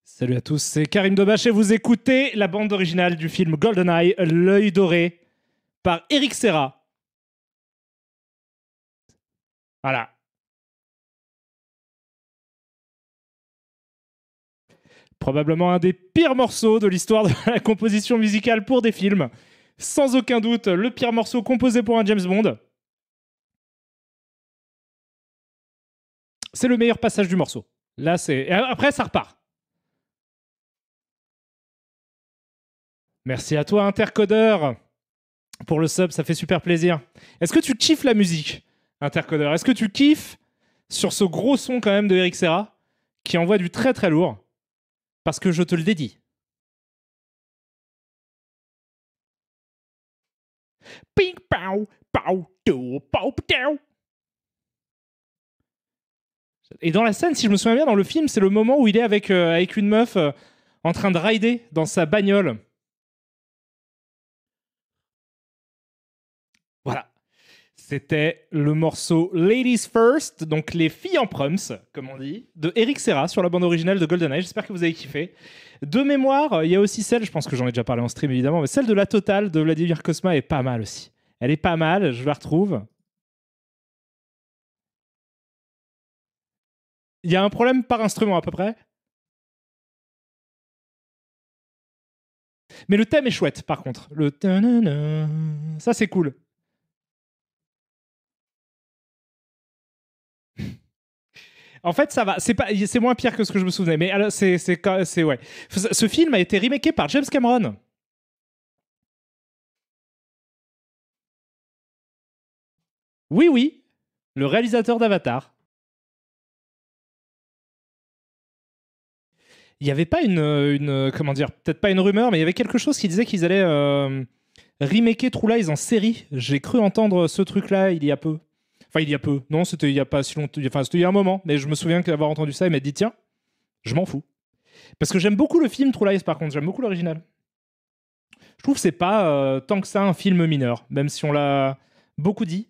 Salut à tous, c'est Karim Debache et vous écoutez la bande originale du film GoldenEye, L'œil doré, par Eric Serra. Voilà. Probablement un des pires morceaux de l'histoire de la composition musicale pour des films. Sans aucun doute, le pire morceau composé pour un James Bond. C'est le meilleur passage du morceau. Là, c'est... Et après, ça repart. Merci à toi, Intercodeur, pour le sub, ça fait super plaisir. Est-ce que tu kiffes la musique, Intercodeur? Est-ce que tu kiffes sur ce gros son quand même de Eric Serra, qui envoie du très très lourd? Parce que je te le dédie. Ping, pow, pow, do, pow, pow. Et dans la scène, si je me souviens bien, dans le film, c'est le moment où il est avec une meuf en train de rider dans sa bagnole. Voilà. C'était le morceau Ladies First, donc les filles en proms, comme on dit, de Eric Serra sur la bande originale de GoldenEye. J'espère que vous avez kiffé. De mémoire, il y a aussi celle, je pense que j'en ai déjà parlé en stream évidemment, mais celle de La Totale de Vladimir Cosma est pas mal aussi. Elle est pas mal, je la retrouve. Il y a un problème par instrument à peu près. Mais le thème est chouette par contre. Le ta-na-na, ça c'est cool. En fait, ça va. C'est moins pire que ce que je me souvenais. Mais alors, ouais. Ce film a été remaké par James Cameron. Oui, oui. Le réalisateur d'Avatar. Il n'y avait pas comment dire, peut-être pas une rumeur, mais il y avait quelque chose qui disait qu'ils allaient remaker True Lies en série. J'ai cru entendre ce truc-là il y a peu. Enfin, il y a peu. Non, c'était il y a pas si longtemps. Enfin, c'était il y a un moment. Mais je me souviens d'avoir entendu ça et m'être dit, tiens, je m'en fous. Parce que j'aime beaucoup le film True Lies, par contre. J'aime beaucoup l'original. Je trouve que c'est pas tant que ça un film mineur, même si on l'a beaucoup dit.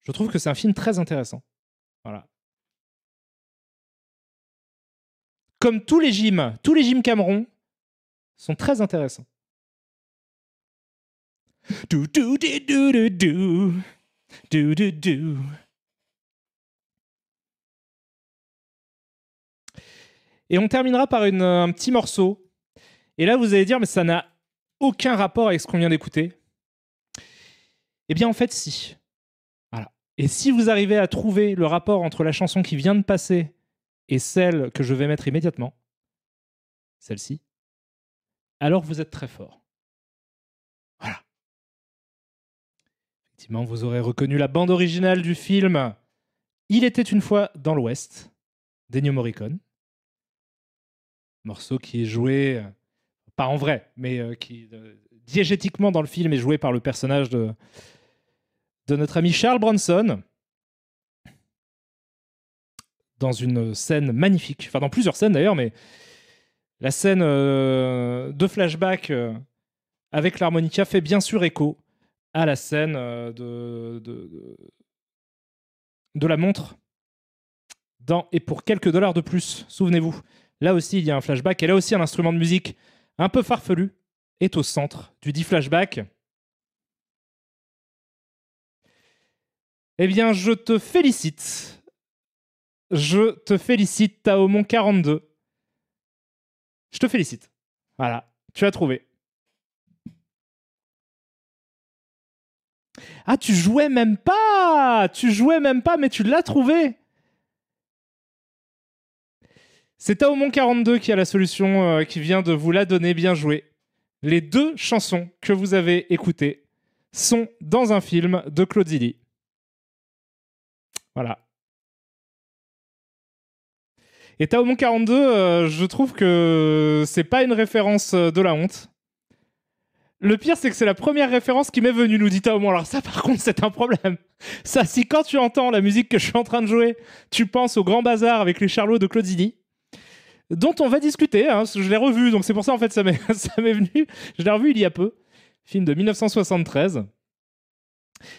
Je trouve que c'est un film très intéressant. Voilà. Comme tous les Jim Cameron sont très intéressants. Do, do, do, do, do, do. Do, do, do. Et on terminera par un petit morceau. Et là, vous allez dire, mais ça n'a aucun rapport avec ce qu'on vient d'écouter. Eh bien, en fait, si. Voilà. Et si vous arrivez à trouver le rapport entre la chanson qui vient de passer et celle que je vais mettre immédiatement, celle-ci, alors vous êtes très fort. Voilà. Effectivement, vous aurez reconnu la bande originale du film Il était une fois dans l'Ouest d'Ennio Morricone. Morceau qui est joué, pas en vrai, mais qui diégétiquement dans le film est joué par le personnage de notre ami Charles Bronson, dans une scène magnifique, enfin dans plusieurs scènes d'ailleurs, mais la scène de flashback avec l'harmonica fait bien sûr écho à la scène de la montre dans Et pour quelques dollars de plus, souvenez-vous. Là aussi, il y a un flashback, et là aussi, un instrument de musique un peu farfelu est au centre du dit flashback. Eh bien, je te félicite. Je te félicite, Taomon 42. Je te félicite. Voilà, tu as trouvé. Ah, tu jouais même pas! Tu jouais même pas, mais tu l'as trouvé! C'est Taomon 42 qui a la solution, qui vient de vous la donner. Bien joué. Les deux chansons que vous avez écoutées sont dans un film de Claude Zidi. Voilà. Et Taomon 42, je trouve que c'est pas une référence de la honte. Le pire, c'est que c'est la première référence qui m'est venue, nous dit Taomon. Alors ça, par contre, c'est un problème. Ça, si quand tu entends la musique que je suis en train de jouer, tu penses au Grand Bazar avec les charlots de Claude Zidi, dont on va discuter, hein, je l'ai revu, donc c'est pour ça, en fait, ça m'est venu. Je l'ai revu il y a peu. Film de 1973.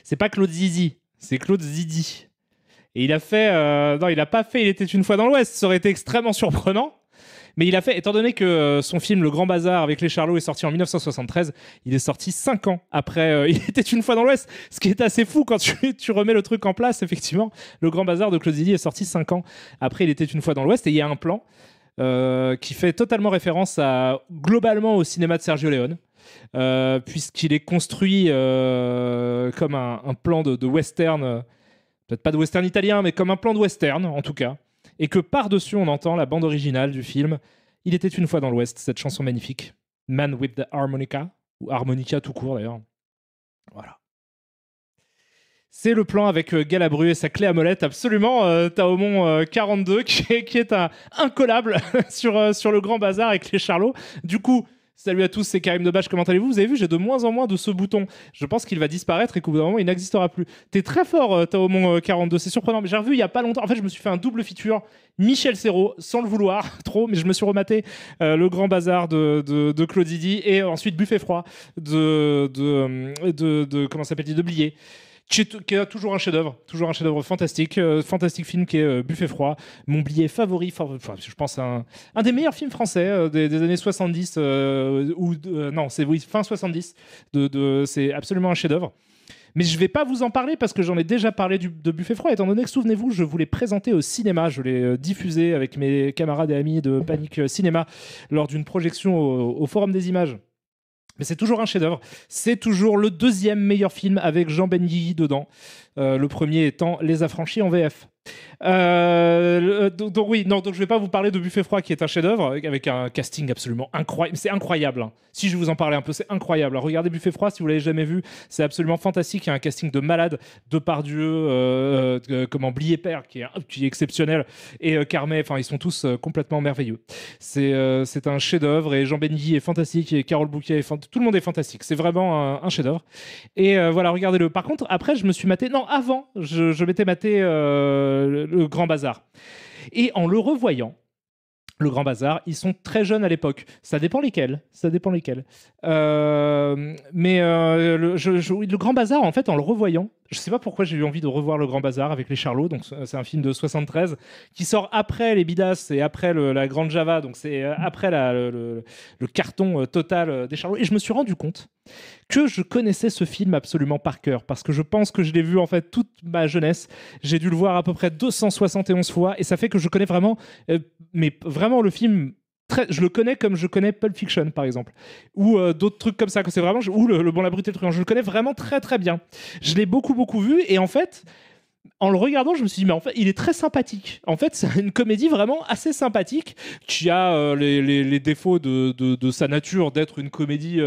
C'est pas Claude Zidi, c'est Claude Zidi. Et il a fait... non, il a pas fait Il était une fois dans l'Ouest. Ça aurait été extrêmement surprenant. Mais il a fait, étant donné que son film Le Grand Bazar avec les Charlots est sorti en 1973, il est sorti 5 ans après Il était une fois dans l'Ouest, ce qui est assez fou quand tu remets le truc en place, effectivement. Le Grand Bazar de Claude Zidi est sorti 5 ans après Il était une fois dans l'Ouest, et il y a un plan qui fait totalement référence globalement au cinéma de Sergio Leone. Puisqu'il est construit comme un plan de western, peut-être pas de western italien, mais comme un plan de western en tout cas, et que par-dessus on entend la bande originale du film Il était une fois dans l'Ouest, cette chanson magnifique, Man with the Harmonica, ou Harmonica tout court d'ailleurs. Voilà. C'est le plan avec Galabru et sa clé à molette, absolument Taomon 42, qui est incollable sur le Grand Bazar avec les Charlots. Du coup, salut à tous, c'est Karim Debache, comment allez-vous? Vous avez vu, j'ai de moins en moins de ce bouton. Je pense qu'il va disparaître et qu'au bout d'un moment, il n'existera plus. T'es très fort, Taomon 42, c'est surprenant. Mais j'ai revu il y a pas longtemps. En fait, je me suis fait un double feature Michel Serrault, sans le vouloir trop, mais je me suis rematé le Grand Bazar de Claude Zidi et ensuite Buffet froid de comment s'appelle-t-il, de Blier. Qui est toujours un chef-d'œuvre fantastique, fantastique film qui est Buffet froid, mon billet favori, je pense un des meilleurs films français des années 70 non, c'est oui, fin 70 c'est absolument un chef-d'œuvre. Mais je vais pas vous en parler parce que j'en ai déjà parlé de Buffet froid, étant donné que, souvenez-vous, je vous l'ai présenté au cinéma, je l'ai diffusé avec mes camarades et amis de Panique Cinéma lors d'une projection au Forum des Images. Mais c'est toujours un chef-d'œuvre. C'est toujours le deuxième meilleur film avec Jean Benguigui dedans. Le premier étant Les Affranchis en VF. Donc je vais pas vous parler de Buffet froid qui est un chef-d'œuvre avec un casting absolument incroyable. C'est incroyable. Hein. Si je vous en parlais un peu, c'est incroyable. Alors, regardez Buffet froid si vous l'avez jamais vu, c'est absolument fantastique. Il y a un casting de malade, Depardieu, comment Blier père qui est exceptionnel, et Carmet. Enfin, ils sont tous complètement merveilleux. C'est un chef-d'œuvre et Jean Benguigui est fantastique et Carole Bouquet tout le monde est fantastique. C'est vraiment un chef-d'œuvre. Et voilà, regardez-le. Par contre, après, je me suis maté. Non, avant, je m'étais maté le Grand Bazar. Et en le revoyant, le Grand Bazar, ils sont très jeunes à l'époque. Ça dépend lesquels. Le Grand Bazar, en fait, en le revoyant, je sais pas pourquoi j'ai eu envie de revoir le Grand Bazar avec les Charlots. Donc c'est un film de 73 qui sort après les Bidas et après la Grande Java. Donc c'est après le carton total des Charlots. Et je me suis rendu compte que je connaissais ce film absolument par cœur parce que je pense que je l'ai vu en fait toute ma jeunesse. J'ai dû le voir à peu près 271 fois et ça fait que je connais vraiment, mais vraiment le film. Je le connais comme je connais Pulp Fiction par exemple ou d'autres trucs comme ça que c'est vraiment ou le Bon la brute et le truand, je le connais vraiment très très bien. Je l'ai beaucoup vu et en fait en le regardant je me suis dit mais en fait il est très sympathique. En fait c'est une comédie vraiment assez sympathique qui a les défauts de sa nature d'être une comédie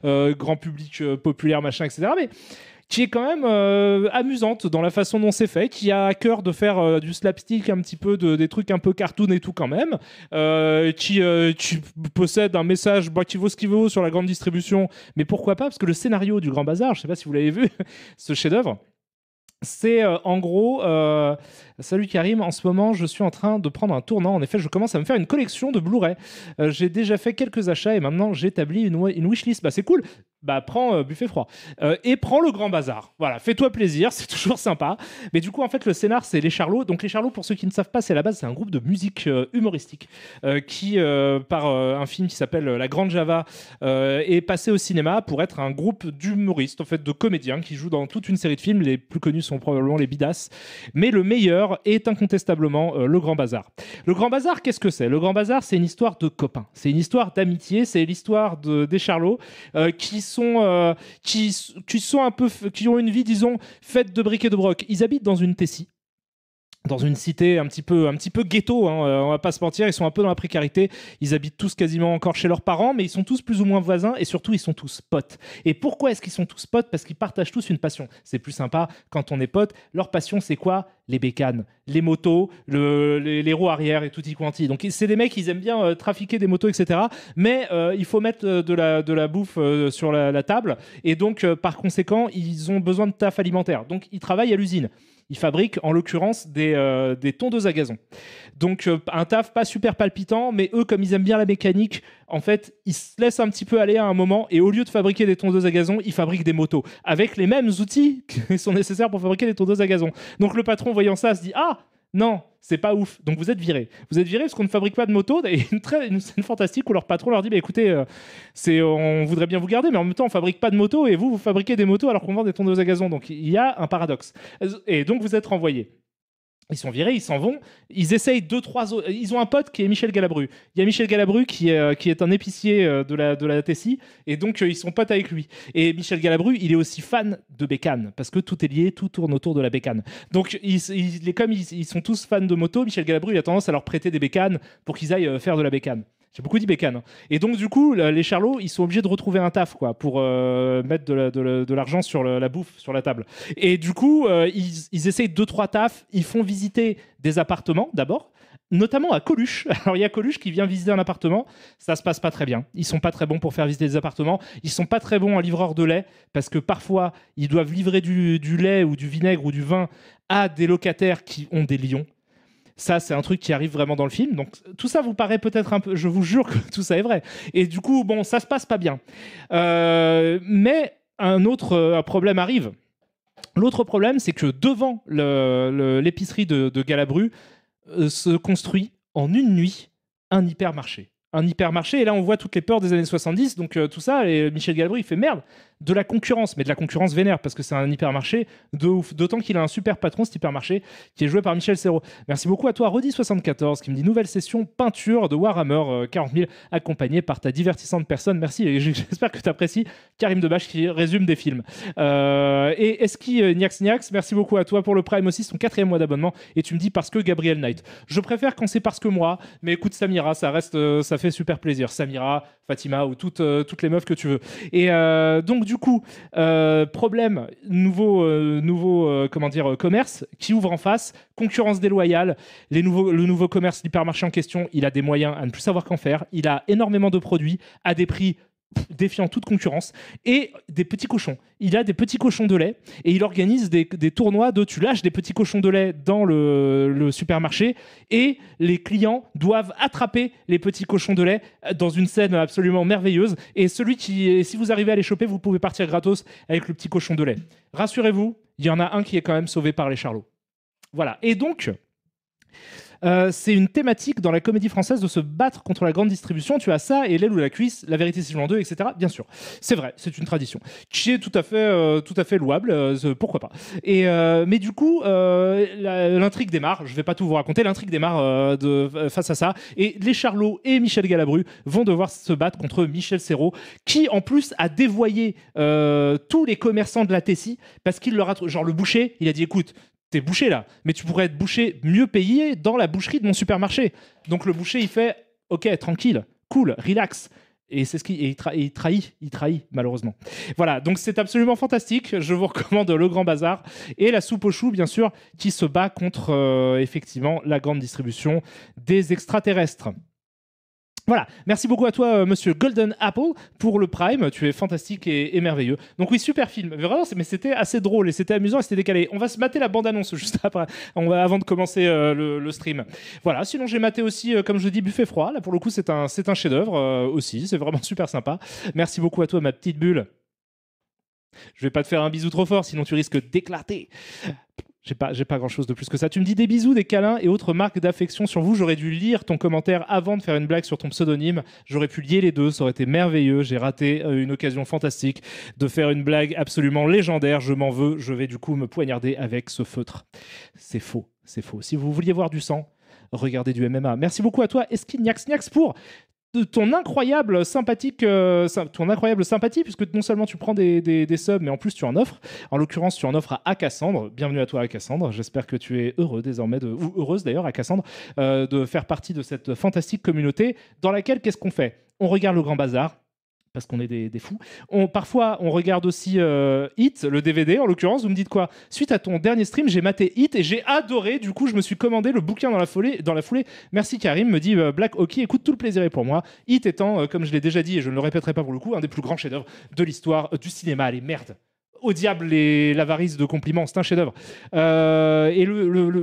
grand public populaire machin etc, mais qui est quand même amusante dans la façon dont c'est fait, qui a à cœur de faire du slapstick, un petit peu des trucs un peu cartoon et tout quand même, qui possède un message qui vaut ce qu'il vaut sur la grande distribution, mais pourquoi pas, parce que le scénario du Grand Bazar, je sais pas si vous l'avez vu, ce chef-d'œuvre, c'est en gros salut Karim, en ce moment je suis en train de prendre un tournant, en effet je commence à me faire une collection de Blu-ray, j'ai déjà fait quelques achats et maintenant j'ai établi une wishlist. Bah c'est cool, bah prends Buffet froid et prends le Grand Bazar, voilà, fais-toi plaisir, c'est toujours sympa. Mais du coup en fait le scénar c'est les Charlots. Donc les Charlots, pour ceux qui ne savent pas, c'est à la base c'est un groupe de musique humoristique qui par un film qui s'appelle La Grande Java est passé au cinéma pour être un groupe d'humoristes, en fait de comédiens qui jouent dans toute une série de films. Les plus connus sont probablement les Bidas, mais le meilleur est incontestablement le Grand Bazar. Le Grand Bazar, qu'est-ce que c'est? Le Grand Bazar, c'est une histoire de copains, c'est une histoire d'amitié, c'est l'histoire des Charlots qui ont une vie, disons, faite de briques et de broc. Ils habitent dans une tessie, dans une cité un petit peu ghetto, hein, on va pas se mentir, ils sont un peu dans la précarité, ils habitent tous quasiment encore chez leurs parents, mais ils sont tous plus ou moins voisins, et surtout ils sont tous potes. Et pourquoi est-ce qu'ils sont tous potes? Parce qu'ils partagent tous une passion. C'est plus sympa quand on est potes. Leur passion, c'est quoi? Les bécanes, les motos, les roues arrière et tutti quanti. Donc c'est des mecs, ils aiment bien trafiquer des motos, etc. Mais il faut mettre de la bouffe sur la table, et donc par conséquent, ils ont besoin de taf alimentaire. Donc ils travaillent à l'usine. Ils fabriquent en l'occurrence des tondeuses à gazon. Donc un taf pas super palpitant, mais eux, comme ils aiment bien la mécanique, en fait, ils se laissent un petit peu aller à un moment, et au lieu de fabriquer des tondeuses à gazon, ils fabriquent des motos avec les mêmes outils qui sont nécessaires pour fabriquer des tondeuses à gazon. Donc le patron, voyant ça, se dit « Ah, non, c'est pas ouf. Donc vous êtes virés. Vous êtes virés parce qu'on ne fabrique pas de moto. Et une scène fantastique où leur patron leur dit bah, écoutez, on voudrait bien vous garder, mais en même temps, on fabrique pas de moto et vous fabriquez des motos alors qu'on vend des tondeuses à gazon. Donc il y a un paradoxe. Et donc vous êtes renvoyés. Ils sont virés, ils s'en vont. Ils essayent 2-3 autres. Ils ont un pote qui est Michel Galabru. Il y a Michel Galabru qui est un épicier de la Tessie, et donc ils sont potes avec lui. Et Michel Galabru, il est aussi fan de bécane, parce que tout est lié, tout tourne autour de la bécane. Donc comme ils sont tous fans de moto, Michel Galabru, il a tendance à leur prêter des bécanes pour qu'ils aillent faire de la bécane. J'ai beaucoup dit bécane. Hein. Et donc, du coup, les charlots, ils sont obligés de retrouver un taf quoi, pour mettre de l'argent sur la bouffe, sur la table. Et du coup, ils essayent 2-3 tafs. Ils font visiter des appartements, d'abord, notamment à Coluche. Alors, il y a Coluche qui vient visiter un appartement. Ça se passe pas très bien. Ils sont pas très bons pour faire visiter des appartements. Ils sont pas très bons en livreur de lait, parce que parfois, ils doivent livrer du lait ou du vinaigre ou du vin à des locataires qui ont des lions. Ça, c'est un truc qui arrive vraiment dans le film. Donc, tout ça vous paraît peut-être un peu... Je vous jure que tout ça est vrai. Et du coup, bon, ça se passe pas bien. Mais un autre problème arrive. L'autre problème, c'est que devant l'épicerie de Galabru se construit en une nuit un hypermarché. Un hypermarché, et là on voit toutes les peurs des années 70, donc tout ça, et Michel Galabru il fait merde, de la concurrence, mais de la concurrence vénère, parce que c'est un hypermarché de ouf, d'autant qu'il a un super patron, cet hypermarché, qui est joué par Michel Serrault. Merci beaucoup à toi, Rodi74, qui me dit nouvelle session peinture de Warhammer 40 000, accompagnée par ta divertissante personne, merci, et j'espère que tu apprécies Karim Debache qui résume des films. Et Eski Niax, merci beaucoup à toi pour le Prime aussi, son 4e mois d'abonnement, et tu me dis parce que Gabriel Knight. Je préfère quand c'est parce que moi, mais écoute Samira, ça reste, ça fait super plaisir. Samira, Fatima ou toutes les meufs que tu veux. Et donc du coup, problème, nouveau commerce qui ouvre en face, concurrence déloyale, le nouveau commerce, l'hypermarché en question, il a des moyens à ne plus savoir qu'en faire, il a énormément de produits à des prix défiant toute concurrence, et des petits cochons. Il a des petits cochons de lait, et il organise des tournois de tu lâches des petits cochons de lait dans le supermarché, et les clients doivent attraper les petits cochons de lait dans une scène absolument merveilleuse, et si vous arrivez à les choper, vous pouvez partir gratos avec le petit cochon de lait. Rassurez-vous, il y en a un qui est quand même sauvé par les charlots. Voilà, et donc... c'est une thématique dans la comédie française de se battre contre la grande distribution. Tu as ça et l'aile ou la cuisse, la vérité c'est en deux, etc. Bien sûr, c'est vrai, c'est une tradition qui est tout à fait louable. Pourquoi pas. Mais du coup, l'intrigue démarre. Je vais pas tout vous raconter. L'intrigue démarre face à ça. Et les charlots et Michel Galabru vont devoir se battre contre Michel Serrault, qui en plus a dévoyé tous les commerçants de la Tessie parce qu'il leur a genre le boucher. Il a dit écoute. T'es boucher là, mais tu pourrais être boucher mieux payé dans la boucherie de mon supermarché. Donc le boucher, il fait ok, tranquille, cool, relax. Et c'est il trahit malheureusement. Voilà, donc c'est absolument fantastique. Je vous recommande Le Grand Bazar et La Soupe aux choux, bien sûr, qui se bat contre effectivement la grande distribution des extraterrestres. Voilà, merci beaucoup à toi, monsieur Golden Apple, pour le Prime. Tu es fantastique et merveilleux. Donc oui, super film. Vraiment, mais c'était assez drôle et c'était amusant et c'était décalé. On va se mater la bande-annonce juste après, avant de commencer le stream. Voilà, sinon j'ai maté aussi, comme je dis, Buffet froid. Là, pour le coup, c'est un chef-d'œuvre aussi. C'est vraiment super sympa. Merci beaucoup à toi, ma petite bulle. Je vais pas te faire un bisou trop fort, sinon tu risques d'éclater. J'ai pas grand chose de plus que ça. Tu me dis des bisous, des câlins et autres marques d'affection sur vous. J'aurais dû lire ton commentaire avant de faire une blague sur ton pseudonyme. J'aurais pu lier les deux, ça aurait été merveilleux. J'ai raté une occasion fantastique de faire une blague absolument légendaire. Je m'en veux, je vais du coup me poignarder avec ce feutre. C'est faux, c'est faux. Si vous vouliez voir du sang, regardez du MMA. Merci beaucoup à toi, Esquignax pour ton incroyable sympathie, puisque non seulement tu prends des subs, mais en plus tu en offres. En l'occurrence, tu en offres à Cassandre. Bienvenue à toi, Cassandre. J'espère que tu es heureux désormais, ou heureuse d'ailleurs, Cassandre, de faire partie de cette fantastique communauté dans laquelle, qu'est-ce qu'on fait ? On regarde Le Grand Bazar, parce qu'on est des fous. Parfois, on regarde aussi Hit, le DVD, en l'occurrence. Vous me dites quoi ? Suite à ton dernier stream, j'ai maté Hit et j'ai adoré. Du coup, je me suis commandé le bouquin dans la foulée. Merci Karim, me dit Black Hockey. Écoute, tout le plaisir est pour moi. Hit étant, comme je l'ai déjà dit, et je ne le répéterai pas pour le coup, un des plus grands chefs-d'œuvre de l'histoire du cinéma. Allez, merde. Au diable l'avarice de compliments, c'est un chef-d'œuvre. Et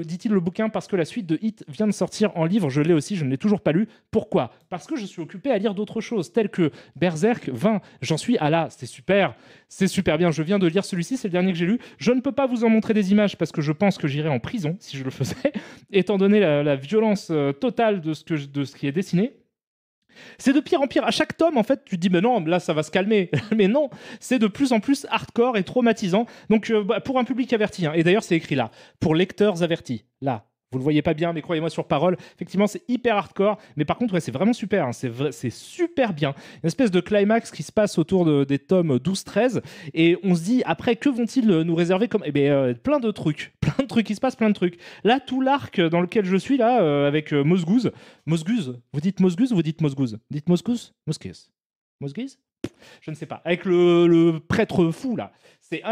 dit-il le bouquin, parce que la suite de Hit vient de sortir en livre, je l'ai aussi, je ne l'ai toujours pas lu. Pourquoi ? Parce que je suis occupé à lire d'autres choses, telles que Berserk 20. J'en suis à là, c'est super bien. Je viens de lire celui-ci, c'est le dernier que j'ai lu. Je ne peux pas vous en montrer des images parce que je pense que j'irais en prison si je le faisais, étant donné la violence totale de ce qui est dessiné. C'est de pire en pire. À chaque tome, en fait, tu te dis, mais non, là, ça va se calmer. Mais non, c'est de plus en plus hardcore et traumatisant. Donc, pour un public averti, hein. Et d'ailleurs, c'est écrit là, pour lecteurs avertis. Là, vous le voyez pas bien, mais croyez-moi sur parole, effectivement, c'est hyper hardcore. Mais par contre, ouais, c'est vraiment super. Hein. C'est super bien. Une espèce de climax qui se passe autour des tomes 12-13. Et on se dit, après, que vont-ils nous réserver comme... Eh bien, plein de trucs. Plein de trucs. Il se passe plein de trucs. Là, tout l'arc dans lequel je suis, là, avec Mosgouz. Mosgouz. Vous dites Mosgouz ou vous dites Mosgouz ? Dites Mosgouz ? Mosgouz. Mosgouz ? Je ne sais pas. Avec le prêtre fou, là.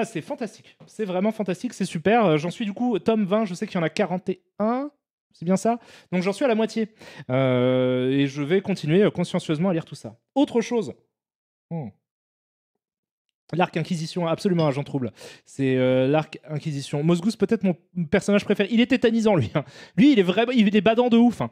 C'est fantastique. C'est vraiment fantastique. C'est super. J'en suis du coup, tome 20, je sais qu'il y en a 41. C'est bien ça ? Donc j'en suis à la moitié. Et je vais continuer consciencieusement à lire tout ça. Autre chose. L'arc Inquisition, absolument, agent trouble. C'est l'arc Inquisition. Mosgouz, peut-être mon personnage préféré. Il est tétanisant, lui. Hein. Lui, il est badant de ouf. Hein.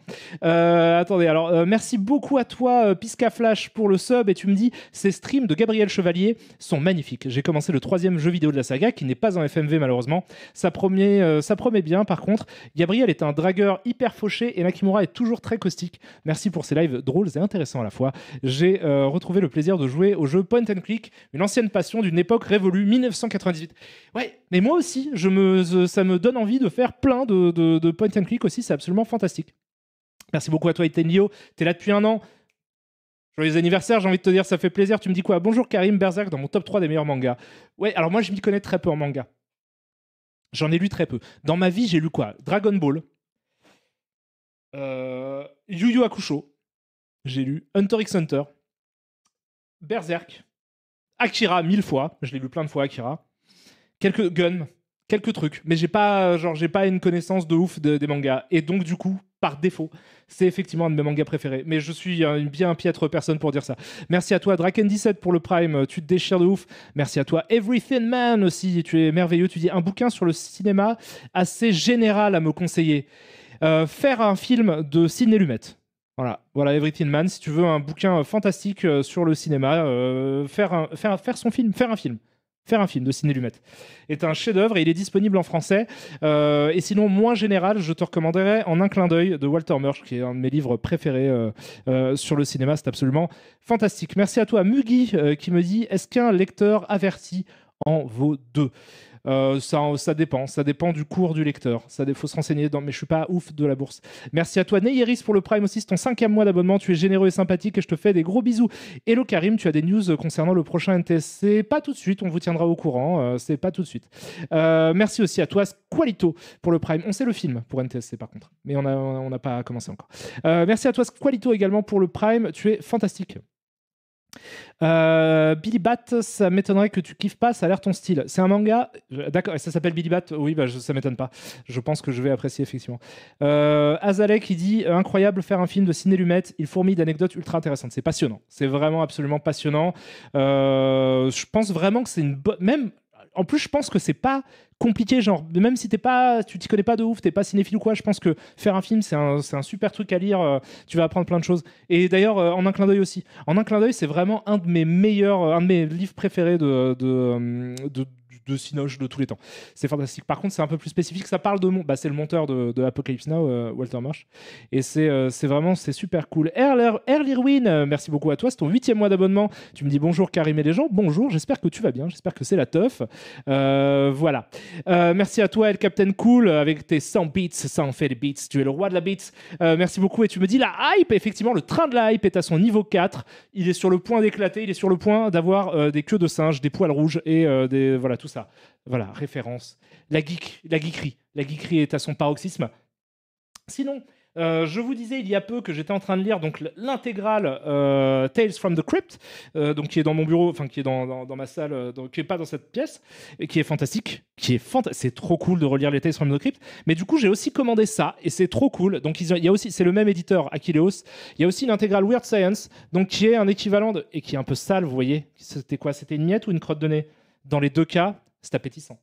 Attendez, alors, merci beaucoup à toi, Pisca Flash, pour le sub. Et tu me dis, ces streams de Gabriel Chevalier sont magnifiques. J'ai commencé le 3e jeu vidéo de la saga, qui n'est pas en FMV, malheureusement. Ça promet bien, par contre. Gabriel est un dragueur hyper fauché et Nakimura est toujours très caustique. Merci pour ces lives drôles et intéressants à la fois. J'ai retrouvé le plaisir de jouer au jeu Point and Click, une ancienne passion d'une époque révolue, 1998. Ouais, mais moi aussi, ça me donne envie de faire plein de point and click aussi, c'est absolument fantastique. Merci beaucoup à toi, Itenlio. T'es là depuis 1 an. Joyeux anniversaire, j'ai envie de te dire, ça fait plaisir. Tu me dis quoi ? Bonjour Karim, Berserk dans mon top 3 des meilleurs mangas. Ouais, alors moi, je m'y connais très peu en manga. J'en ai lu très peu. Dans ma vie, j'ai lu quoi ? Dragon Ball. Yu Yu Hakusho. J'ai lu Hunter x Hunter. Berserk. Akira 1000 fois, je l'ai lu plein de fois Akira. Quelques guns, quelques trucs, mais j'ai pas une connaissance de ouf des mangas. Et donc du coup, par défaut, c'est effectivement un de mes mangas préférés. Mais je suis une bien piètre personne pour dire ça. Merci à toi Draken17 pour le Prime, tu te déchires de ouf. Merci à toi Everything Man aussi, tu es merveilleux. Tu dis un bouquin sur le cinéma assez général à me conseiller. Faire un film de Sidney Lumet. Voilà, Everything Man. Si tu veux un bouquin fantastique sur le cinéma, faire un film de Sidney Lumet est un chef-d'œuvre et il est disponible en français. Et sinon, moins général, je te recommanderais En un clin d'œil de Walter Murch, qui est un de mes livres préférés sur le cinéma. C'est absolument fantastique. Merci à toi, Mugi, qui me dit: est-ce qu'un lecteur averti en vaut 2 ? Ça dépend du cours du lecteur. Il faut se renseigner, mais je suis pas ouf de la bourse. Merci à toi Neyeris pour le Prime aussi, c'est ton 5e mois d'abonnement, tu es généreux et sympathique et je te fais des gros bisous. Hello Karim, tu as des news concernant le prochain NTSC? Pas tout de suite, on vous tiendra au courant, c'est pas tout de suite. Merci aussi à toi Squalito pour le Prime, on sait le film pour NTSC par contre, mais on n'a pas commencé encore. Merci à toi Squalito également pour le Prime, tu es fantastique. Billy Bat, ça m'étonnerait que tu kiffes pas, ça a l'air ton style. C'est un manga, d'accord, ça s'appelle Billy Bat, oui, ça m'étonne pas. Je pense que je vais apprécier effectivement. Azalek qui dit incroyable, faire un film de Sidney Lumet, il fourmille d'anecdotes ultra intéressantes. C'est passionnant, c'est vraiment absolument passionnant. Je pense vraiment que c'est une bonne. Même en plus, je pense que c'est pas compliqué, genre même si tu t'y connais pas de ouf, t'es pas cinéphile ou quoi, je pense que faire un film c'est un super truc à lire, tu vas apprendre plein de choses. Et d'ailleurs En un clin d'œil aussi. En un clin d'œil, c'est vraiment un de mes livres préférés de Cinoche de tous les temps. C'est fantastique. Par contre, c'est un peu plus spécifique. Ça parle c'est le monteur de Apocalypse Now, Walter Marsh. Et c'est super cool. Erlirwin, merci beaucoup à toi. C'est ton 8e mois d'abonnement. Tu me dis bonjour Karim et les gens. Bonjour, j'espère que tu vas bien. J'espère que c'est la teuf. Voilà. Merci à toi, El Captain Cool, avec tes 100 beats. Ça en fait des beats. Tu es le roi de la beats. Merci beaucoup. Et tu me dis la hype. Effectivement, le train de la hype est à son niveau 4. Il est sur le point d'éclater. Il est sur le point d'avoir des queues de singe, des poils rouges et voilà, tout ça. Voilà, référence. La geekerie. La geekerie est à son paroxysme. Sinon, je vous disais il y a peu que j'étais en train de lire donc l'intégrale Tales from the Crypt, donc qui est dans mon bureau, enfin qui est dans ma salle, qui est pas dans cette pièce, et qui est fantastique, c'est trop cool de relire les Tales from the Crypt. Mais du coup, j'ai aussi commandé ça et c'est trop cool. Donc il y a aussi, c'est le même éditeur, Achilleos. Il y a aussi une intégrale Weird Science, donc qui est un équivalent et qui est un peu sale, vous voyez. C'était quoi ? C'était une miette ou une crotte de nez ? Dans les deux cas, C'est appétissant.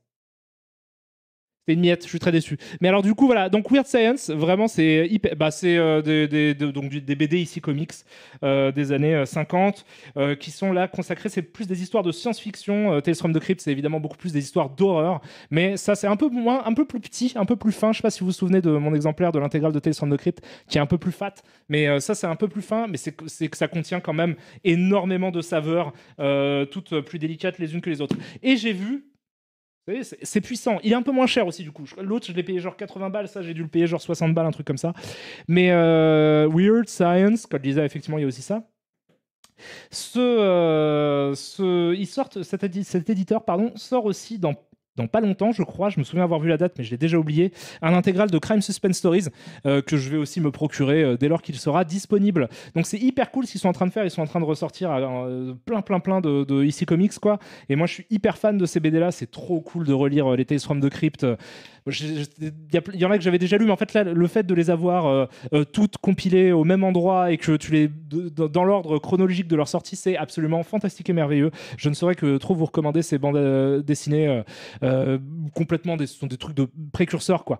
C'est une miette, je suis très déçu. Mais alors du coup voilà, donc Weird Science, vraiment c'est hyper, c'est des BD ici comics des années 50 qui sont là consacrés, c'est plus des histoires de science-fiction. Tales from the Crypt, c'est évidemment beaucoup plus des histoires d'horreur, mais ça c'est un peu moins, un peu plus petit, un peu plus fin. Je sais pas si vous vous souvenez de mon exemplaire de l'intégrale de Tales from the Crypt qui est un peu plus fat, mais ça c'est un peu plus fin, mais c'est que ça contient quand même énormément de saveurs, toutes plus délicates les unes que les autres. Et j'ai vu. C'est puissant. Il est un peu moins cher aussi, du coup. L'autre, je l'ai payé genre 80 balles. Ça, j'ai dû le payer genre 60 balles, un truc comme ça. Mais Weird Science, Code Lisa, effectivement, il y a aussi ça. Ils sortent, cet éditeur sort aussi dans pas longtemps, je crois, je me souviens avoir vu la date, mais je l'ai déjà oublié, un intégral de Crime Suspense Stories que je vais aussi me procurer dès lors qu'il sera disponible. Donc c'est hyper cool ce qu'ils sont en train de faire. Ils sont en train de ressortir plein de EC Comics, quoi. Et moi, je suis hyper fan de ces BD-là. C'est trop cool de relire les Tales from the Crypt. Il y en a que j'avais déjà lu, mais en fait, là, le fait de les avoir toutes compilées au même endroit et que tu les dans l'ordre chronologique de leur sortie, c'est absolument fantastique et merveilleux. Je ne saurais que trop vous recommander ces bandes dessinées complètement, ce sont des trucs de précurseurs, quoi.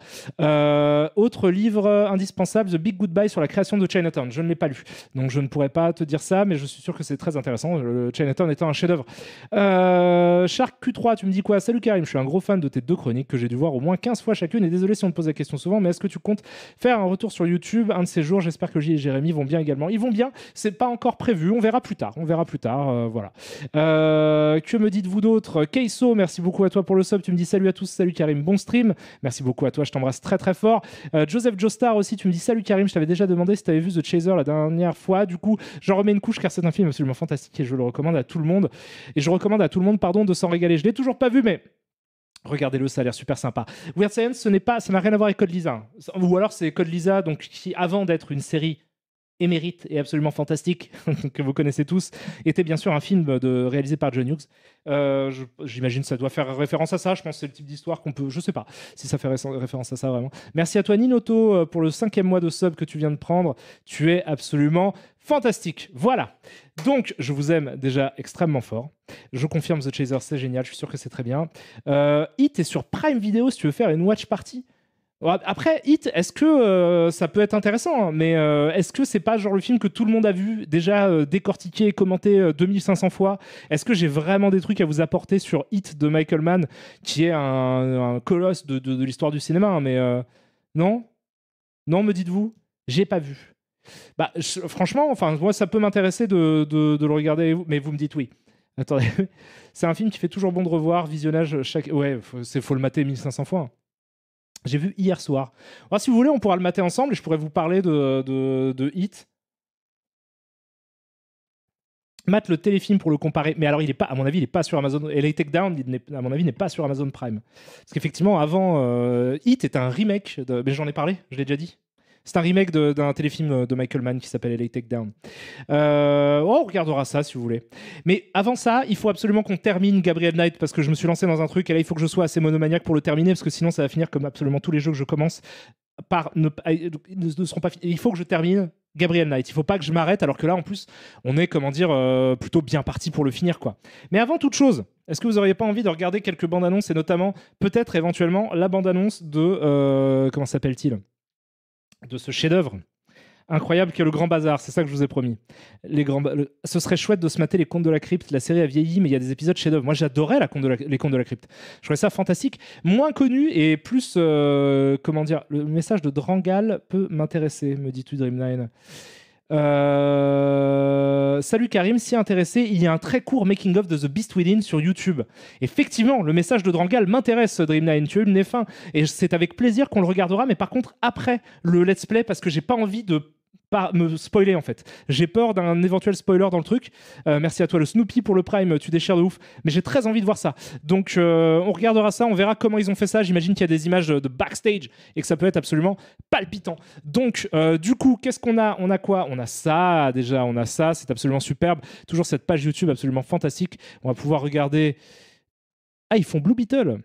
Autre livre indispensable, The Big Goodbye sur la création de Chinatown. Je ne l'ai pas lu, donc je ne pourrais pas te dire ça, mais je suis sûr que c'est très intéressant. Chinatown étant un chef-d'œuvre. Shark Q3, tu me dis quoi? Salut Karim, je suis un gros fan de tes 2 chroniques que j'ai dû voir au moins 15 fois chacune, et désolé si on te pose la question souvent, mais est-ce que tu comptes faire un retour sur YouTube un de ces jours? J'espère que Gilles et Jérémy vont bien également. Ils vont bien, c'est pas encore prévu, on verra plus tard, voilà. Que me dites-vous d'autre? Keiso, merci beaucoup à toi pour le sub, tu me dis salut à tous, salut Karim, bon stream, merci beaucoup à toi, je t'embrasse très très fort. Joseph Joestar aussi, tu me dis salut Karim, je t'avais déjà demandé si tu avais vu The Chaser la dernière fois, du coup j'en remets une couche car c'est un film absolument fantastique et je le recommande à tout le monde, de s'en régaler. Je l'ai toujours pas vu, mais regardez-le, ça a l'air super sympa. Weird Science, ça n'a rien à voir avec Code Lisa. Ou alors c'est Code Lisa, donc qui, avant d'être une série émérite et absolument fantastique, que vous connaissez tous, était bien sûr un film réalisé par John Hughes. J'imagine que ça doit faire référence à ça. Je pense que c'est le type d'histoire qu'on peut... Je sais pas si ça fait référence à ça vraiment. Merci à toi Ninoto pour le 5e mois de sub que tu viens de prendre. Tu es absolument fantastique. Voilà. Donc, je vous aime déjà extrêmement fort. Je confirme The Chaser, c'est génial. Je suis sûr que c'est très bien. Hit est sur Prime Video si tu veux faire une watch party. Après, Hit, est-ce que ça peut être intéressant, hein, mais est-ce que c'est pas genre le film que tout le monde a vu, déjà décortiqué et commenté 2500 fois? Est-ce que j'ai vraiment des trucs à vous apporter sur Hit de Michael Mann, qui est un colosse de l'histoire du cinéma, hein, mais non? Non, me dites-vous? J'ai pas vu. Franchement, enfin, moi, ça peut m'intéresser de le regarder, mais vous me dites oui. Attendez, c'est un film qui fait toujours bon de revoir, visionnage chaque... Ouais, faut le mater 1500 fois. Hein. J'ai vu hier soir. Alors, si vous voulez, on pourra le mater ensemble et je pourrais vous parler de Hit. Mate le téléfilm pour le comparer. Mais alors, il est pas, à mon avis, il n'est pas sur Amazon. LA Takedown, à mon avis, n'est pas sur Amazon Prime. Parce qu'effectivement, avant, Hit est un remake. Mais j'en ai parlé, je l'ai déjà dit. C'est un remake d'un téléfilm de Michael Mann qui s'appelle LA Takedown. On regardera ça si vous voulez. Mais avant ça, il faut absolument qu'on termine Gabriel Knight parce que je me suis lancé dans un truc et là, il faut que je sois assez monomaniaque pour le terminer parce que sinon, ça va finir comme absolument tous les jeux que je commence par ne seront pas finis. Il faut que je termine Gabriel Knight. Il faut pas que je m'arrête alors que là, en plus, on est, plutôt bien parti pour le finir, quoi. Mais avant toute chose, est-ce que vous auriez pas envie de regarder quelques bandes annonces et notamment, peut-être éventuellement, la bande annonce de comment s'appelle-t-il, de ce chef-d'œuvre incroyable qui est Le Grand Bazar, c'est ça que je vous ai promis. Ce serait chouette de se mater les Contes de la Crypte. La série a vieilli, mais il y a des épisodes chef-d'œuvre. Moi, j'adorais les Contes de la Crypte. Je trouvais ça fantastique. Moins connu et plus, le message de Drangal peut m'intéresser, me dis-tu Dream9. Salut Karim, si intéressé, il y a un très court making-of de The Beast Within sur YouTube. Effectivement, le message de Drangal m'intéresse, Dream9. Tu as eu le nez fin. Et c'est avec plaisir qu'on le regardera, mais par contre, après le let's play, parce que j'ai pas envie de pas me spoiler en fait. J'ai peur d'un éventuel spoiler dans le truc. Merci à toi le Snoopy pour le Prime, tu déchires de ouf. Mais j'ai très envie de voir ça. Donc on regardera ça, on verra comment ils ont fait ça. J'imagine qu'il y a des images de backstage et que ça peut être absolument palpitant. Donc du coup, qu'est-ce qu'on a? On a quoi? On a ça déjà, on a ça, c'est absolument superbe. Toujours cette page YouTube absolument fantastique. On va pouvoir regarder... Ah, ils font Blue Beetle.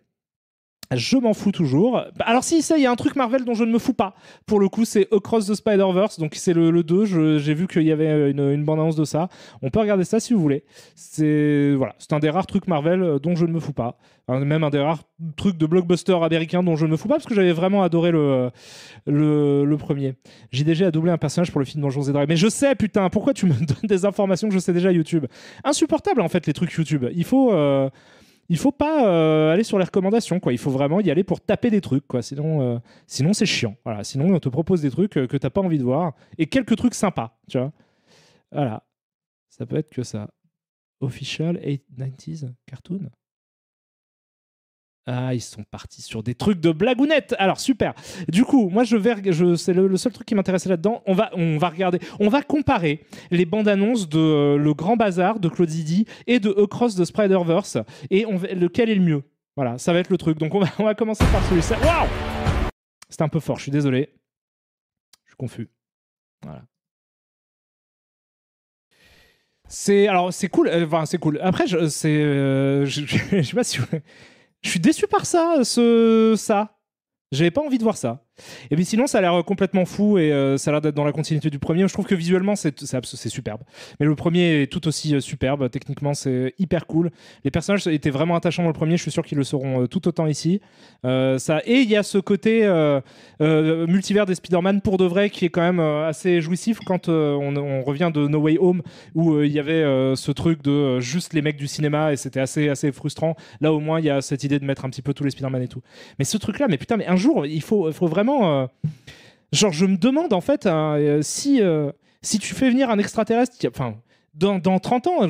Je m'en fous toujours. Bah, alors si, ça, il y a un truc Marvel dont je ne me fous pas. Pour le coup, c'est Across the Spider-Verse, donc c'est le 2. J'ai vu qu'il y avait une bande-annonce de ça. On peut regarder ça si vous voulez. C'est voilà, c'est un des rares trucs Marvel dont je ne me fous pas. Même un des rares trucs de blockbuster américain dont je ne me fous pas, parce que j'avais vraiment adoré le premier. JDG a doublé un personnage pour le film Donjons et Dragons. Mais je sais, putain, pourquoi tu me donnes des informations que je sais déjà YouTube? Insupportable, en fait, les trucs YouTube. Il faut pas aller sur les recommandations, quoi. Il faut vraiment y aller pour taper des trucs, quoi. Sinon c'est chiant. Voilà. Sinon, on te propose des trucs que t'as pas envie de voir et quelques trucs sympas, tu vois. Voilà. Ça peut être que ça. Official 90s cartoon. Ah, ils sont partis sur des trucs de blagounettes. Alors, super. Du coup, moi, c'est le seul truc qui m'intéressait là-dedans. On va regarder, on va comparer les bandes annonces de Le Grand Bazar de Claude Zidi et de Across the Spider-Verse et lequel est le mieux. Voilà, ça va être le truc. Donc, on va commencer par celui-ci. Waouh! C'était un peu fort, je suis désolé. Je suis confus. Voilà. C'est cool. Enfin, c'est cool. Après, je sais pas si. Je suis déçu par ça, ça. J'avais pas envie de voir ça. Et puis sinon, ça a l'air complètement fou et ça a l'air d'être dans la continuité du premier. Je trouve que visuellement, c'est superbe. Mais le premier est tout aussi superbe. Techniquement, c'est hyper cool. Les personnages étaient vraiment attachants dans le premier. Je suis sûr qu'ils le seront tout autant ici. Et il y a ce côté multivers des Spider-Man pour de vrai qui est quand même assez jouissif quand on revient de No Way Home où il y avait ce truc de juste les mecs du cinéma et c'était assez frustrant. Là, au moins, il y a cette idée de mettre un petit peu tous les Spider-Man et tout. Mais ce truc-là, mais putain, mais un jour, il faut vraiment genre je me demande en fait si tu fais venir un extraterrestre enfin dans 30 ans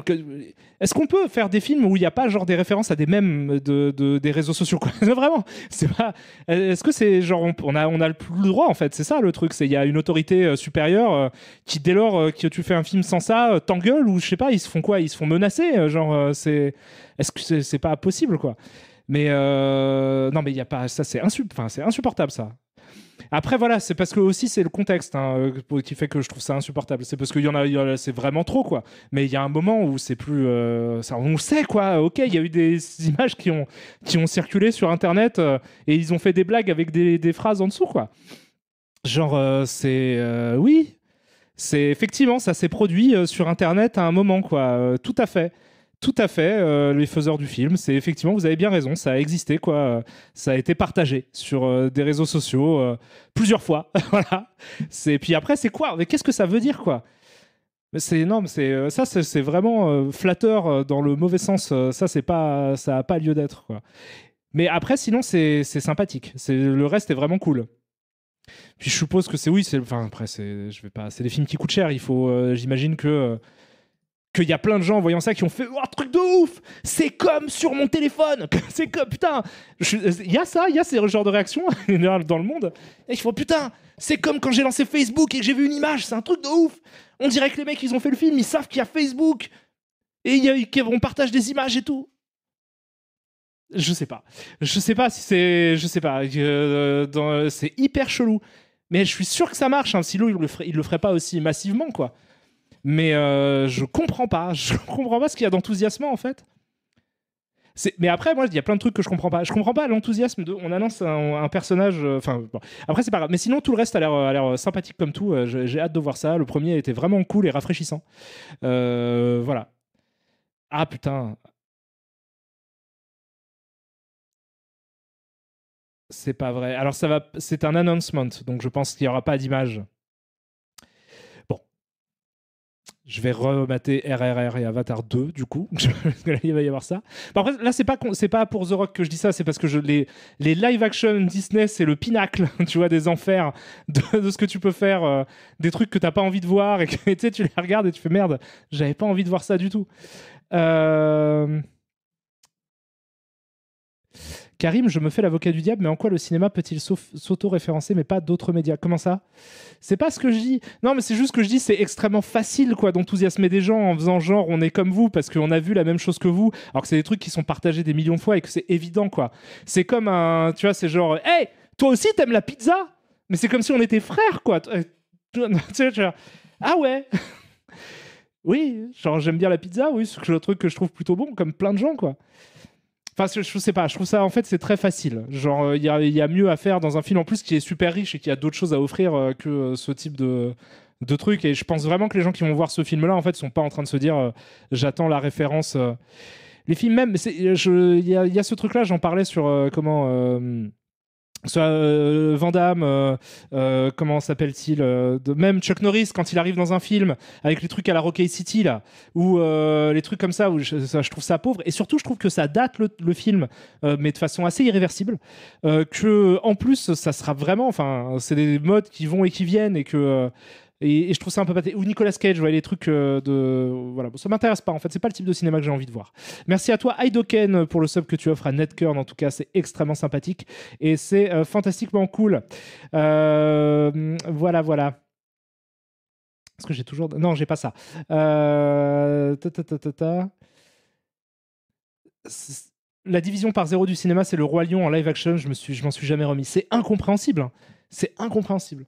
est-ce qu'on peut faire des films où il n'y a pas genre des références à des mèmes des réseaux sociaux quoi. Vraiment c'est pas est-ce que c'est genre on a le droit en fait, c'est ça le truc, c'est il y a une autorité supérieure qui dès lors que tu fais un film sans ça t'engueule ou je sais pas, ils se font quoi, ils se font menacer c'est est-ce que c'est pas possible quoi. Mais non, mais il y a pas ça, c'est insupportable ça. Après voilà, c'est parce que aussi c'est le contexte qui fait que je trouve ça insupportable. C'est parce qu'il y en a, c'est vraiment trop quoi. Mais il y a un moment où c'est plus, ça, on le sait quoi. Ok, il y a eu des images qui ont circulé sur internet et ils ont fait des blagues avec des phrases en dessous quoi. Genre oui, c'est effectivement ça s'est produit sur internet à un moment quoi. Tout à fait. Tout à fait, les faiseurs du film, c'est effectivement, vous avez bien raison, ça a existé, quoi. Ça a été partagé sur des réseaux sociaux plusieurs fois. Voilà. Puis après, c'est quoi? Mais qu'est-ce que ça veut dire, quoi? C'est énorme, c'est vraiment flatteur dans le mauvais sens. Ça, ça a pas lieu d'être, quoi. Mais après, sinon, c'est sympathique. Le reste est vraiment cool. Puis je suppose que enfin après, je vais pas, c'est des films qui coûtent cher. Il faut, j'imagine que qu'il y a plein de gens en voyant ça qui ont fait oh, truc de ouf, c'est comme sur mon téléphone, c'est comme putain, il y a ces genres de réactions dans le monde et ils font putain, c'est comme quand j'ai lancé Facebook et que j'ai vu une image, c'est un truc de ouf, on dirait que les mecs ils ont fait le film, ils savent qu'il y a Facebook et on partage des images et tout. Je sais pas si c'est, je sais pas, c'est hyper chelou, mais je suis sûr que ça marche, hein. Sinon il le ferait pas aussi massivement quoi. Mais je comprends pas ce qu'il y a d'enthousiasmant en fait. Mais après, moi, il y a plein de trucs que je comprends pas. Je comprends pas l'enthousiasme de. On annonce un personnage. Enfin, bon. Après, c'est pas grave. Mais sinon, tout le reste a l'air sympathique comme tout. J'ai hâte de voir ça. Le premier était vraiment cool et rafraîchissant. Voilà. Ah putain. C'est pas vrai. Alors, c'est un announcement. Donc, je pense qu'il y aura pas d'image. Je vais remater RRR et Avatar 2, du coup. Parce que là, il va y avoir ça. Bon, après, là, c'est pas pour The Rock que je dis ça, c'est parce que les live-action Disney, c'est le pinacle, tu vois, des enfers de ce que tu peux faire, des trucs que t'as pas envie de voir, et que tu les regardes et tu fais merde, j'avais pas envie de voir ça du tout. Karim, je me fais l'avocat du diable, mais en quoi le cinéma peut-il s'auto-référencer, mais pas d'autres médias? Comment ça? C'est pas ce que je dis. Non, mais c'est juste que je dis, c'est extrêmement facile, quoi, d'enthousiasmer des gens en faisant genre, on est comme vous, parce qu'on a vu la même chose que vous, alors que c'est des trucs qui sont partagés des millions de fois et que c'est évident, quoi. C'est comme tu vois, c'est genre, hey, toi aussi, t'aimes la pizza? Mais c'est comme si on était frères, quoi. Tu vois, ah ouais. Oui, genre, j'aime bien la pizza, oui, c'est le truc que je trouve plutôt bon, comme plein de gens, quoi. Parce que je sais pas, je trouve ça en fait c'est très facile. Genre il y a mieux à faire dans un film en plus qui est super riche et qui a d'autres choses à offrir que ce type de trucs. Et je pense vraiment que les gens qui vont voir ce film-là en fait sont pas en train de se dire j'attends la référence. Les films même, il y a ce truc-là, j'en parlais sur soit Van Damme, comment s'appelle-t-il même Chuck Norris quand il arrive dans un film avec les trucs à la Rocky City là, ou les trucs comme ça où je trouve ça pauvre. Et surtout je trouve que ça date le film, mais de façon assez irréversible. Que en plus ça sera vraiment, enfin c'est des modes qui vont et qui viennent et que et je trouve ça un peu paté. Ou Nicolas Cage, ouais, les trucs voilà, bon, ça m'intéresse pas en fait, c'est pas le type de cinéma que j'ai envie de voir. Merci à toi Aidoken pour le sub que tu offres à Netcurn, en tout cas c'est extrêmement sympathique et c'est fantastiquement cool. Voilà. Est-ce que j'ai toujours... Non, j'ai pas ça. La division par zéro du cinéma, c'est le Roi Lion en live action, je m'en suis jamais remis. C'est incompréhensible, hein. C'est incompréhensible.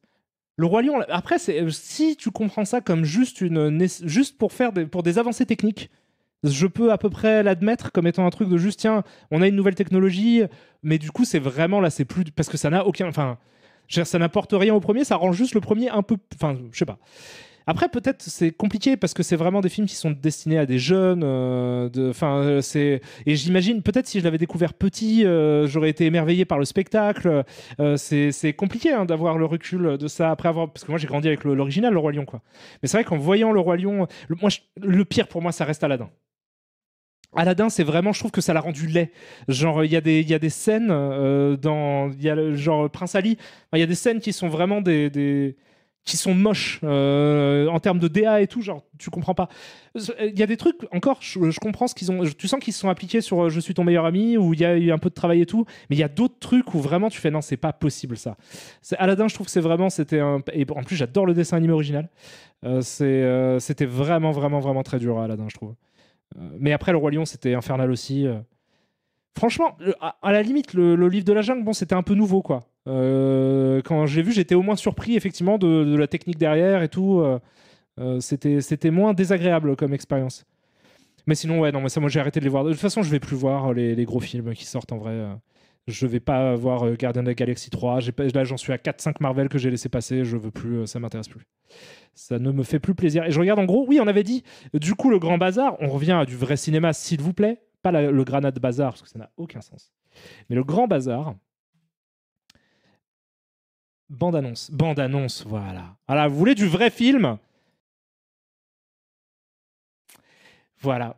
Le Roi Lion, après, si tu comprends ça comme juste pour faire pour des avancées techniques, je peux à peu près l'admettre comme étant un truc de juste, tiens, on a une nouvelle technologie, mais du coup, c'est vraiment là, c'est plus. Parce que ça n'a aucun. Enfin, ça n'apporte rien au premier, ça rend juste le premier un peu. Enfin, je sais pas. Après, peut-être c'est compliqué parce que c'est vraiment des films qui sont destinés à des jeunes. Et j'imagine, peut-être si je l'avais découvert petit, j'aurais été émerveillé par le spectacle. C'est compliqué hein, d'avoir le recul de ça après avoir. Parce que moi, j'ai grandi avec l'original, Le Roi Lion, quoi. Mais c'est vrai qu'en voyant Le Roi Lion, le pire pour moi, ça reste Aladdin. Aladdin, c'est vraiment, je trouve que ça l'a rendu laid. Genre, il y a des scènes il y a genre Prince Ali. Il y a des scènes qui sont vraiment qui sont moches en termes de DA et tout, genre tu comprends pas. Il y a des trucs encore, je comprends ce qu'ils ont. Tu sens qu'ils se sont appliqués sur Je suis ton meilleur ami où il y a eu un peu de travail et tout, mais il y a d'autres trucs où vraiment tu fais non, c'est pas possible ça. Aladdin, je trouve que et en plus j'adore le dessin animé original. C'était vraiment très dur Aladdin, je trouve. Mais après le Roi Lion, c'était infernal aussi. Franchement, à la limite, le livre de la jungle, bon, c'était un peu nouveau, quoi. Quand je l'ai vu, j'étais au moins surpris, effectivement, de la technique derrière et tout. C'était moins désagréable comme expérience. Mais sinon, ouais, non, mais ça, moi, j'ai arrêté de les voir. De toute façon, je vais plus voir les gros films qui sortent en vrai. Je vais pas voir Guardian of the Galaxy 3. Là, j'en suis à 4-5 Marvel que j'ai laissé passer. Je veux plus, ça m'intéresse plus. Ça ne me fait plus plaisir. Et je regarde, en gros, oui, on avait dit, du coup, le Grand Bazar, on revient à du vrai cinéma, s'il vous plaît. Pas le Granade Bazar, parce que ça n'a aucun sens. Mais le Grand Bazar. Bande-annonce, voilà. Voilà, vous voulez du vrai film? Voilà.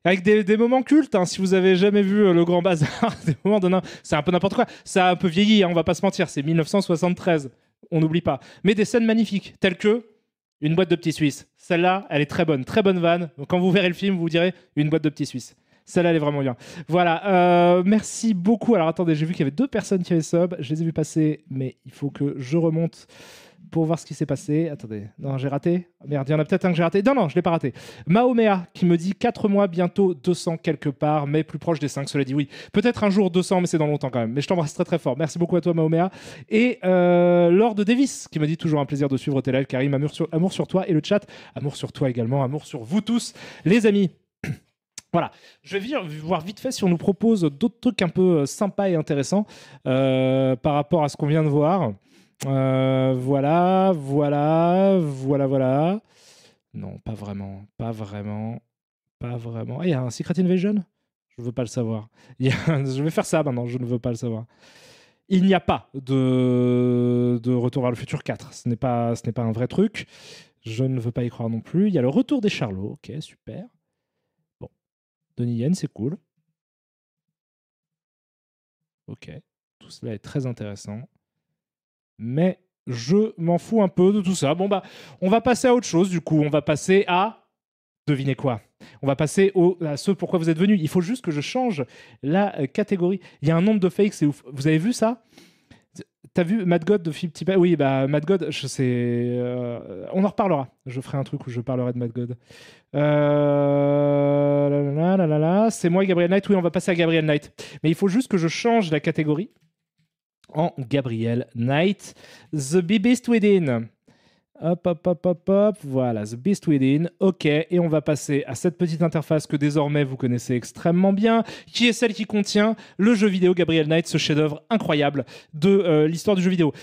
Avec des moments cultes, hein, si vous avez jamais vu Le Grand Bazar, des moments c'est un peu n'importe quoi. Ça a un peu vieilli, hein, on va pas se mentir, c'est 1973, on n'oublie pas. Mais des scènes magnifiques, telles que Une boîte de petits Suisses. Celle-là, elle est très bonne vanne. Donc, quand vous verrez le film, vous direz Une boîte de petits Suisses. Celle-là, elle est vraiment bien. Voilà, merci beaucoup. Alors attendez, j'ai vu qu'il y avait 2 personnes qui avaient sub. Je les ai vues passer, mais il faut que je remonte pour voir ce qui s'est passé. Attendez, non, j'ai raté. Merde, il y en a peut-être un que j'ai raté. Non, je l'ai pas raté. Mahoméa qui me dit 4 mois, bientôt 200 quelque part, mais plus proche des 5. Cela dit, oui. Peut-être un jour 200, mais c'est dans longtemps quand même. Mais je t'embrasse très fort. Merci beaucoup à toi, Mahoméa. Et Lord Davis qui me dit toujours un plaisir de suivre tes lives, Karim. Amour sur toi et le chat. Amour sur toi également. Amour sur vous tous, les amis. Voilà, je vais voir vite fait si on nous propose d'autres trucs un peu sympas et intéressants par rapport à ce qu'on vient de voir. Voilà. Non, pas vraiment. Il y a un Secret Invasion? Je veux pas le savoir. Je vais faire ça maintenant, je ne veux pas le savoir. Il n'y a pas de Retour vers le futur 4. Ce n'est pas un vrai truc. Je ne veux pas y croire non plus. Il y a le Retour des Charlots. Ok, super. Donnie Yen, c'est cool. Ok, tout cela est très intéressant. Mais je m'en fous un peu de tout ça. Bon, bah, on va passer à autre chose, du coup. On va passer à... Devinez quoi? On va passer à ce pourquoi vous êtes venus. Il faut juste que je change la catégorie. Il y a un nombre de fakes, c'est ouf. Vous avez vu ça? T'as vu Mad God de Philippe Tippa? Oui, bah Mad God, on en reparlera. Je ferai un truc où je parlerai de Mad God. C'est moi et Gabriel Knight. Oui, on va passer à Gabriel Knight. Mais il faut juste que je change la catégorie en Gabriel Knight. The Beast Within. Hop, hop, hop, hop, hop. Voilà, The Beast Within. OK, et on va passer à cette petite interface que désormais vous connaissez extrêmement bien, qui est celle qui contient le jeu vidéo Gabriel Knight, ce chef-d'œuvre incroyable de l'histoire du jeu vidéo.